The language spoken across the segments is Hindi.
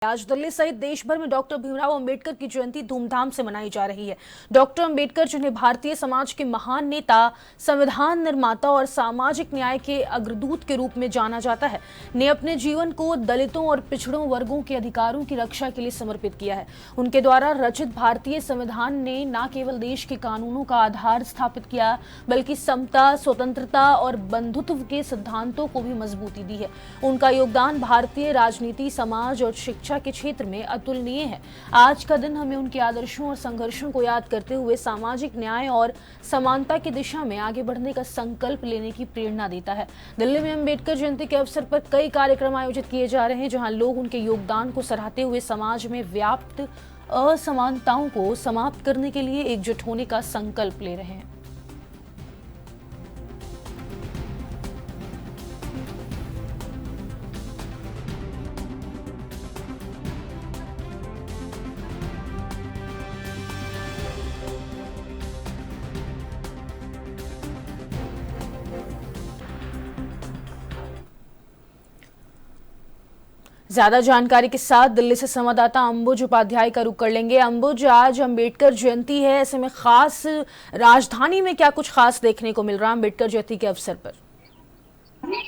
आज दिल्ली सहित देश भर में डॉक्टर भीमराव अंबेडकर की जयंती धूमधाम से मनाई जा रही है। डॉक्टर अंबेडकर, जिन्हें भारतीय समाज के महान नेता, संविधान निर्माता और सामाजिक न्याय के अग्रदूत के रूप में जाना जाता है, ने अपने जीवन को दलितों और पिछड़ों वर्गों के अधिकारों की रक्षा के लिए समर्पित किया है। उनके द्वारा रचित भारतीय संविधान ने न केवल देश के कानूनों का आधार स्थापित किया, बल्कि समता, स्वतंत्रता और बंधुत्व के सिद्धांतों को भी मजबूती दी है। उनका योगदान भारतीय राजनीति, समाज और शिक्षा के क्षेत्र में अतुलनीय है। आज का दिन हमें उनके आदर्शों और संघर्षों को याद करते हुए सामाजिक न्याय और समानता की दिशा में आगे बढ़ने का संकल्प लेने की प्रेरणा देता है। दिल्ली में अंबेडकर जयंती के अवसर पर कई कार्यक्रम आयोजित किए जा रहे हैं, जहां लोग उनके योगदान को सराहते हुए समाज में व्याप्त असमानताओं को समाप्त करने के लिए एकजुट होने का संकल्प ले रहे हैं। ज्यादा जानकारी के साथ दिल्ली से संवाददाता अंबुज उपाध्याय का रुख कर लेंगे। अंबुज, आज अंबेडकर जयंती है, ऐसे में खास राजधानी में क्या कुछ खास देखने को मिल रहा है अंबेडकर जयंती के अवसर पर?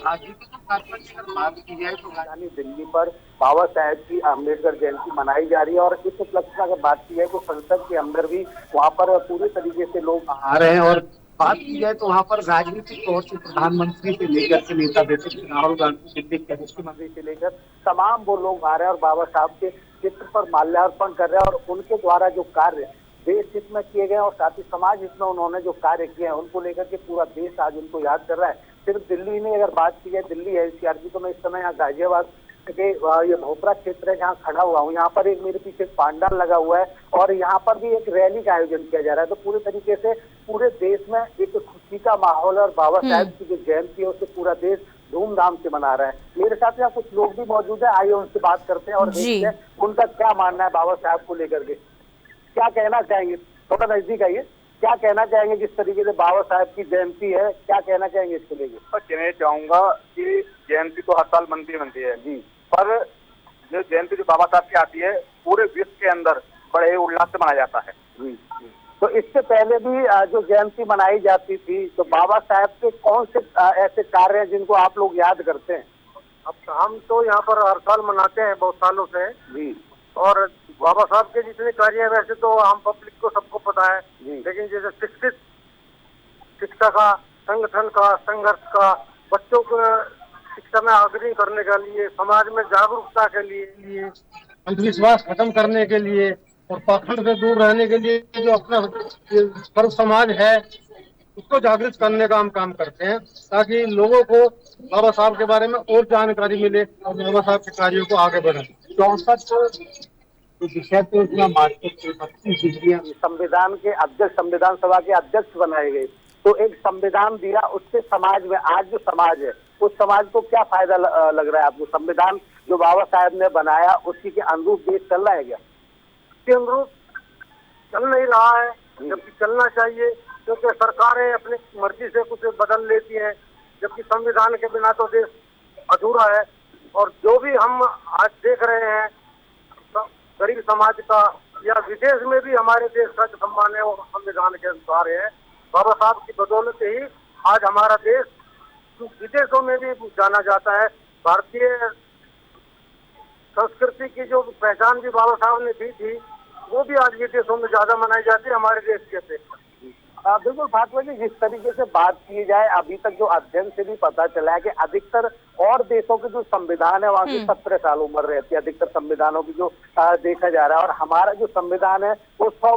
आज की अगर बात की जाए तो राजधानी दिल्ली पर बाबा साहेब की अम्बेडकर जयंती मनाई जा रही है और इस उपलक्ष्य में अगर बात की जाए तो संसद के अंदर भी वहाँ पर पूरे तरीके से लोग आ रहे हैं। और बात की जाए तो वहाँ पर राजनीतिक तौर से प्रधानमंत्री से लेकर के नेता जैसे राहुल गांधी, दिल्ली के मुख्यमंत्री से लेकर तमाम वो लोग आ रहे हैं और बाबा साहब के चित्र पर माल्यार्पण कर रहे हैं। और उनके द्वारा जो कार्य देश हित में किए गए और साथ ही समाज हित में उन्होंने जो कार्य किए हैं उनको लेकर के पूरा देश आज उनको याद कर रहा है। सिर्फ दिल्ली में अगर बात की जाए, दिल्ली एनसीआर की, तो मैं इस समय यहाँ गाजियाबाद के ये भोपरा क्षेत्र है जहाँ खड़ा हुआ हूँ। यहाँ पर एक मेरे पीछे पांडाल लगा हुआ है और यहाँ पर भी एक रैली का आयोजन किया जा रहा है। तो पूरे तरीके से पूरे देश में एक खुशी का माहौल है और बाबा साहेब की जो जयंती है उसे पूरा देश धूमधाम से मना रहा है। मेरे साथ यहाँ कुछ लोग भी मौजूद है, आइए उनसे बात करते हैं और देखते हैं उनका क्या मानना है बाबा साहब को लेकर के, क्या कहना चाहेंगे। थोड़ा नजदीक आइए, क्या कहना चाहेंगे जिस तरीके से बाबा साहब की जयंती है, क्या कहना चाहेंगे इसको लेके? कहना चाहूंगा कि जयंती तो हर साल बनती है जी, पर जो जयंती जो बाबा साहब की आती है पूरे विश्व के अंदर बड़े उल्लास से मनाया जाता है जी। तो इससे पहले भी जो जयंती मनाई जाती थी तो बाबा साहब के कौन से ऐसे कार्य हैं जिनको आप लोग याद करते हैं? अब हम तो यहाँ पर हर साल मनाते हैं बहुत सालों से जी। और बाबा साहब के जितने कार्य है वैसे तो हम पब्लिक को सबको पता है, लेकिन जैसे शिक्षित शिक्षा का, संगठन का, संघर्ष का, बच्चों को शिक्षा में अग्रणी करने के लिए, समाज में जागरूकता के लिए, अंधविश्वास खत्म करने के लिए और पाखंड से दूर रहने के लिए जो अपना सर्व समाज है उसको जागृत करने का हम काम करते हैं, ताकि लोगों को बाबा साहब के बारे में और जानकारी मिले और बाबा साहब के कार्यों को आगे बढ़ाएं। 64 विषय पे उतना संविधान के अध्यक्ष, संविधान सभा के अध्यक्ष बनाए गए। तो एक संविधान दिया, उससे समाज में आज जो समाज है उस समाज को क्या फायदा लग रहा है आपको? संविधान जो बाबा साहब ने बनाया उसी के अनुरूप देश चल रहा है क्या? के अनुरूप चल नहीं रहा है, जबकि चलना चाहिए, क्योंकि सरकारें अपनी मर्जी से कुछ बदल लेती हैं, जबकि संविधान के बिना तो देश अधूरा है। और जो भी हम आज देख रहे हैं गरीब समाज का या विदेश में भी हमारे देश का जो सम्मान है वो संविधान के अनुसार है। बाबा साहब की बदौलत ही आज हमारा देश विदेशों में भी जाना जाता है। भारतीय संस्कृति की जो पहचान भी बाबा साहब ने दी थी वो भी आज विदेशों में ज्यादा मनाई जाती है हमारे देश की अपेक्षा। बिल्कुल भागवत जी, जिस तरीके से बात की जाए, अभी तक जो अध्ययन से भी पता चला है कि अधिकतर और देशों के जो संविधान है वहाँ की 17 साल उम्र रहती है अधिकतर संविधानों की, जो देखा जा रहा है। और हमारा जो संविधान है वो 100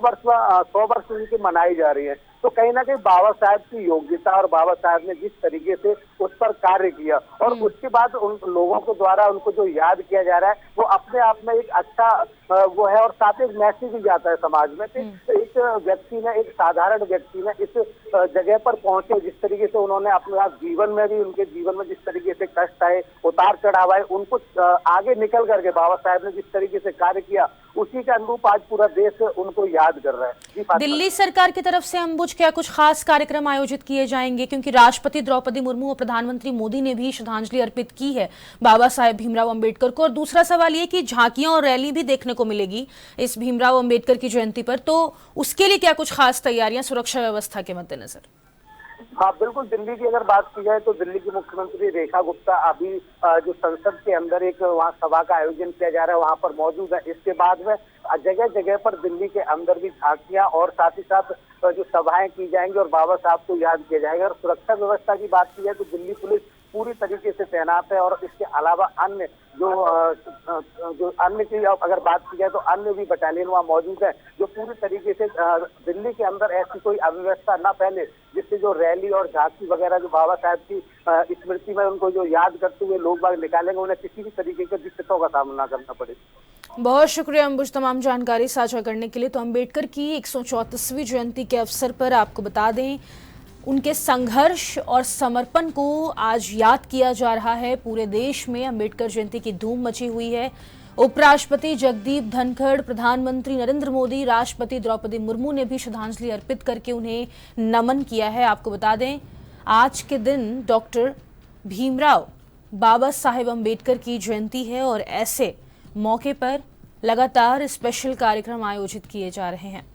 वर्ष उनकी मनाई जा रही है। तो कहीं ना कहीं बाबा साहब की योग्यता और बाबा साहब ने जिस तरीके से उस पर कार्य किया और उसके बाद उन लोगों के द्वारा उनको जो याद किया जा रहा है वो अपने आप में एक अच्छा वो है। और साथ ही मैसेज भी जाता है समाज में कि एक व्यक्ति ने, एक साधारण व्यक्ति ने इस जगह पर पहुंचे, जिस तरीके से उन्होंने अपने जीवन में भी, उनके जीवन में जिस तरीके से कष्ट आए, उतार चढ़ाव आए, उनको आगे निकल करके बाबा साहब ने जिस तरीके से कार्य किया उसी के अनुरूप आज पूरा देश उनको याद कर रहा है। जी फातिमा। दिल्ली सरकार की तरफ से अंबुज क्या कुछ खास कार्यक्रम आयोजित किए जाएंगे, क्योंकि राष्ट्रपति द्रौपदी मुर्मू और प्रधानमंत्री मोदी ने भी श्रद्धांजलि अर्पित की है बाबा साहेब भीमराव अंबेडकर को। और दूसरा सवाल ये कि झांकियां और रैली भी देखने को मिलेगी इस भीमराव अंबेडकर की जयंती पर, तो उसके लिए क्या कुछ खास तैयारियां सुरक्षा व्यवस्था के मद्देनजर? हाँ बिल्कुल, दिल्ली की अगर बात की जाए तो दिल्ली की मुख्यमंत्री रेखा गुप्ता अभी जो संसद के अंदर एक वहाँ सभा का आयोजन किया जा रहा है वहाँ पर मौजूद है। इसके बाद में जगह जगह पर दिल्ली के अंदर भी झांकियां और साथ ही साथ जो सभाएं की जाएंगी और बाबा साहब को याद किया जाएगा। और सुरक्षा व्यवस्था की बात की जाए तो दिल्ली पुलिस पूरी तरीके से तैनात है और इसके अलावा अन्य जो अन्य की अगर बात की जाए तो अन्य भी बटालियन वहाँ मौजूद है जो पूरी तरीके से दिल्ली के अंदर ऐसी कोई अव्यवस्था न फैले जिससे जो रैली और झांकी वगैरह जो बाबा साहब की स्मृति में उनको जो याद करते हुए लोग बाग निकालेंगे उन्हें किसी भी तरीके की दिक्कतों का सामना करना पड़े। बहुत शुक्रिया अंबुज तमाम जानकारी साझा करने के लिए। तो अंबेडकर की 134वीं जयंती के अवसर पर आपको बता दें उनके संघर्ष और समर्पण को आज याद किया जा रहा है। पूरे देश में अंबेडकर जयंती की धूम मची हुई है। उपराष्ट्रपति जगदीप धनखड़, प्रधानमंत्री नरेंद्र मोदी, राष्ट्रपति द्रौपदी मुर्मू ने भी श्रद्धांजलि अर्पित करके उन्हें नमन किया है। आपको बता दें आज के दिन डॉक्टर भीमराव बाबा साहेब अंबेडकर की जयंती है और ऐसे मौके पर लगातार स्पेशल कार्यक्रम आयोजित किए जा रहे हैं।